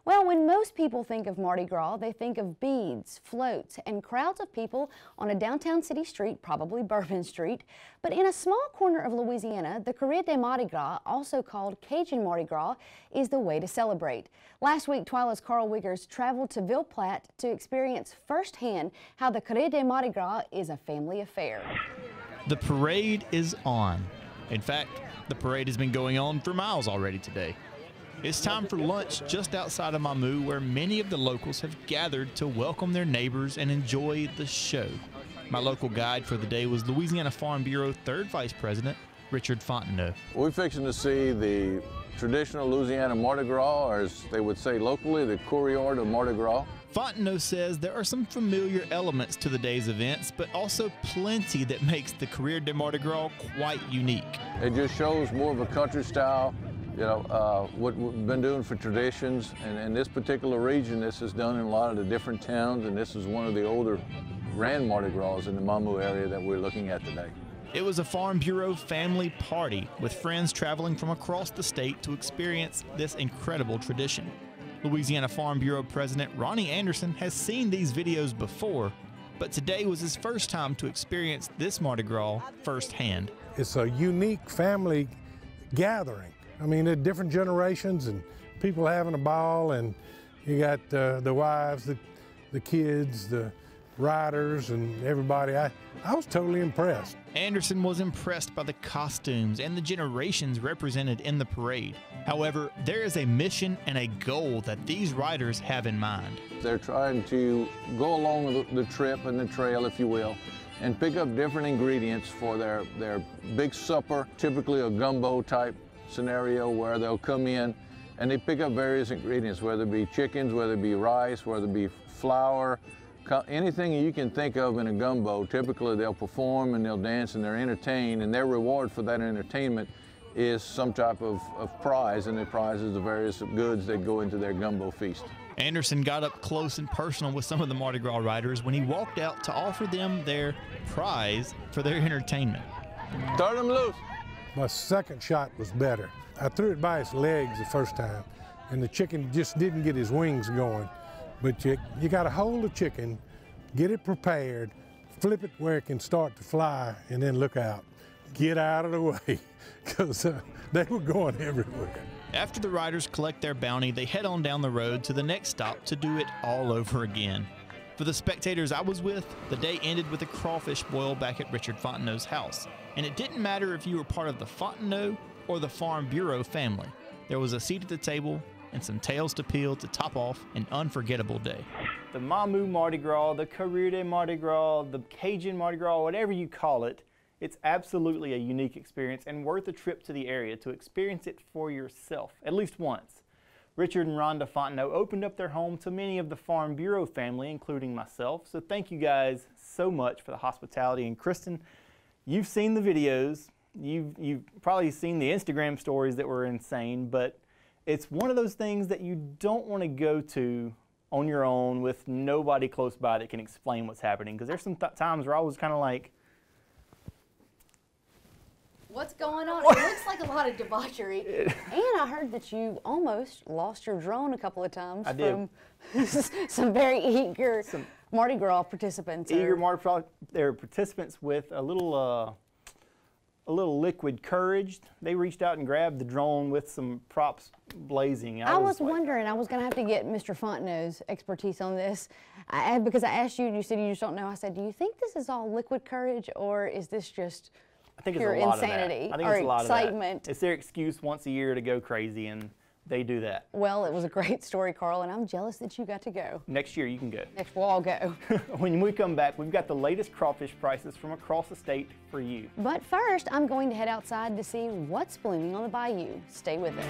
Well, when most people think of Mardi Gras, they think of beads, floats, and crowds of people on a downtown city street, probably Bourbon Street. But in a small corner of Louisiana, the Carré de Mardi Gras, also called Cajun Mardi Gras, is the way to celebrate. Last week, Twyla's Carl Wiggers traveled to Ville Platte to experience firsthand how the Carré de Mardi Gras is a family affair. The parade is on. In fact, the parade has been going on for miles already today. It's time for lunch just outside of Mamou, where many of the locals have gathered to welcome their neighbors and enjoy the show. My local guide for the day was Louisiana Farm Bureau 3rd Vice President, Richard Fontenot. We're fixing to see the traditional Louisiana Mardi Gras, or as they would say locally, the Courrier de Mardi Gras. Fontenot says there are some familiar elements to the day's events, but also plenty that makes the Carré de Mardi Gras quite unique. It just shows more of a country style, what we've been doing for traditions. And in this particular region, this is done in a lot of the different towns, and this is one of the older grand Mardi Gras in the Mamou area that we're looking at today. It was a Farm Bureau family party with friends traveling from across the state to experience this incredible tradition. Louisiana Farm Bureau President Ronnie Anderson has seen these videos before, but today was his first time to experience this Mardi Gras firsthand. It's a unique family gathering. I mean, there are different generations and people having a ball, and you got the wives, the kids, the riders, and everybody. I was totally impressed. Anderson was impressed by the costumes and the generations represented in the parade. However, there is a mission and a goal that these riders have in mind. They're trying to go along the trip and the trail, if you will, and pick up different ingredients for their big supper, typically a gumbo type scenario where they'll come in and they pick up various ingredients, whether it be chickens, whether it be rice, whether it be flour, anything you can think of in a gumbo. Typically they'll perform and they'll dance and they're entertained, and their reward for that entertainment is some type of prize, and the prize is the various goods that go into their gumbo feast. Anderson got up close and personal with some of the Mardi Gras riders when he walked out to offer them their prize for their entertainment. Turn them loose. My second shot was better. I threw it by its legs the first time, and the chicken just didn't get his wings going. But you got to hold the chicken, get it prepared, flip it where it can start to fly, and then look out. Get out of the way, because they were going everywhere. After the riders collect their bounty, they head on down the road to the next stop to do it all over again. For the spectators I was with, the day ended with a crawfish boil back at Richard Fontenot's house. And it didn't matter if you were part of the Fontenot or the Farm Bureau family. There was a seat at the table and some tails to peel to top off an unforgettable day. The Mamou Mardi Gras, the Carré de Mardi Gras, the Cajun Mardi Gras, whatever you call it, it's absolutely a unique experience and worth a trip to the area to experience it for yourself, at least once. Richard and Rhonda Fontenot opened up their home to many of the Farm Bureau family, including myself, so thank you guys so much for the hospitality. And Kristen, you've seen the videos, you've probably seen the Instagram stories that were insane, but it's one of those things that you don't want to go to on your own with nobody close by that can explain what's happening, because there's some times where I was kind of like, what's going on? It looks like a lot of debauchery. And I heard that you almost lost your drone a couple of times. I did. From some very eager Mardi Gras participants. Eager Mardi Gras, they're participants with a little liquid courage. They reached out and grabbed the drone with some props blazing. I was wondering, I was going to have to get Mr. Fontenot's expertise on this. Because I asked you and you said you just don't know. I said, do you think this is all liquid courage, or is this just pure insanity or excitement? It's their excuse once a year to go crazy, and they do that. Well, it was a great story, Carl, and I'm jealous that you got to go. Next year you can go. Next we'll all go. When we come back, we've got the latest crawfish prices from across the state for you. But first, I'm going to head outside to see what's blooming on the bayou. Stay with us.